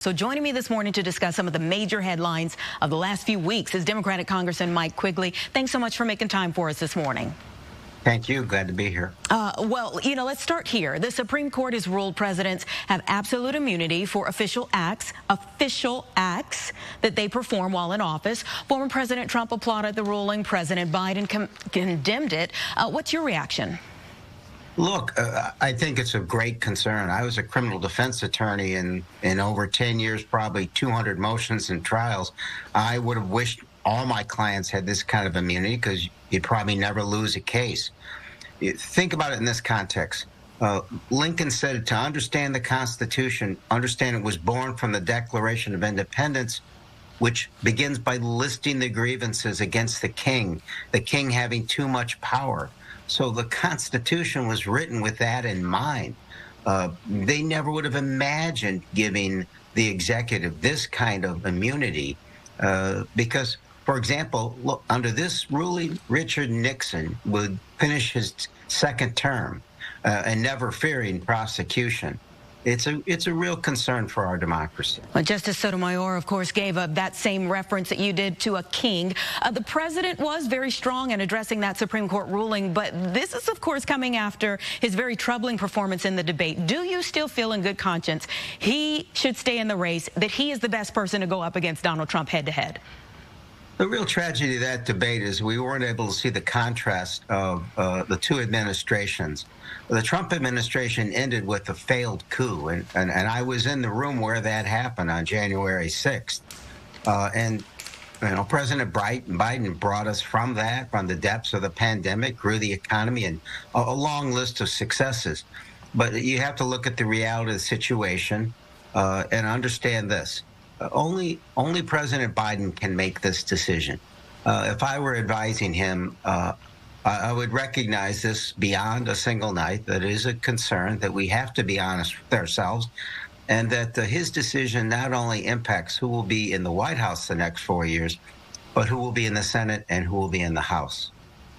So joining me this morning to discuss some of the major headlines of the last few weeks is Democratic Congressman Mike Quigley. Thanks so much for making time for us this morning. Thank you. Glad to be here. Well, let's start here. The Supreme Court has ruled presidents have absolute immunity for official acts that they perform while in office. Former President Trump applauded the ruling. President Biden condemned it. What's your reaction? Look, I think it's a great concern. I was a criminal defense attorney in over 10 years, probably 200 motions and trials. I would have wished all my clients had this kind of immunity because you'd probably never lose a case. Think about it in this context. Lincoln said to understand the Constitution, understand it was born from the Declaration of Independence, which begins by listing the grievances against the king having too much power. So the Constitution was written with that in mind. They never would have imagined giving the executive this kind of immunity because, for example, look, under this ruling, Richard Nixon would finish his second term and never fearing prosecution. It's a real concern for our democracy. Well, Justice Sotomayor, of course, gave that same reference that you did to a king. The president was very strong in addressing that Supreme Court ruling, but this is, of course, coming after his very troubling performance in the debate. Do you still feel in good conscience he should stay in the race, that he is the best person to go up against Donald Trump head-to-head? The real tragedy of that debate is we weren't able to see the contrast of the two administrations. The Trump administration ended with a failed coup, and I was in the room where that happened on January 6th. And President Biden brought us from the depths of the pandemic, grew the economy, and a long list of successes. But you have to look at the reality of the situation and understand this. Only President Biden can make this decision. If I were advising him, I would recognize this beyond a single night, that it is a concern, that we have to be honest with ourselves, and that his decision not only impacts who will be in the White House the next 4 years, but who will be in the Senate and who will be in the House.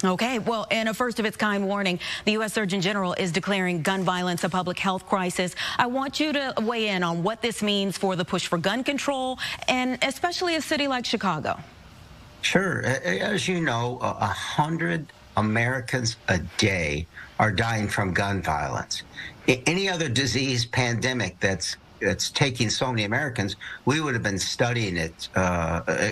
Okay, well, in a first-of-its-kind warning, the U.S. Surgeon General is declaring gun violence a public health crisis. I want you to weigh in on what this means for the push for gun control, and especially a city like Chicago. Sure. As you know, 100 Americans a day are dying from gun violence. Any other disease pandemic that's taking so many Americans, we would have been studying it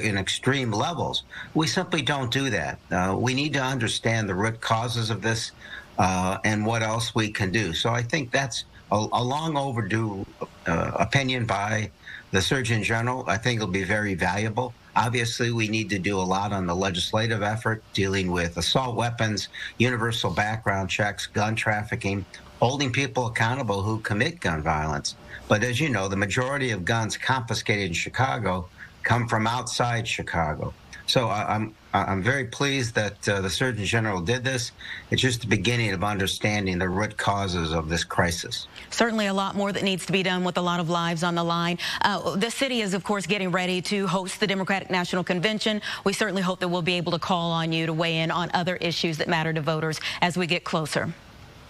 in extreme levels. We simply don't do that. We need to understand the root causes of this and what else we can do. So I think that's a long overdue opinion by the Surgeon General. I think it'll be very valuable. Obviously, we need to do a lot on the legislative effort, dealing with assault weapons, universal background checks, gun trafficking, holding people accountable who commit gun violence. But as you know, the majority of guns confiscated in Chicago come from outside Chicago. So I'm very pleased that the Surgeon General did this. It's just the beginning of understanding the root causes of this crisis. Certainly a lot more that needs to be done with a lot of lives on the line. The city is, of course, getting ready to host the Democratic National Convention. We certainly hope that we'll be able to call on you to weigh in on other issues that matter to voters as we get closer.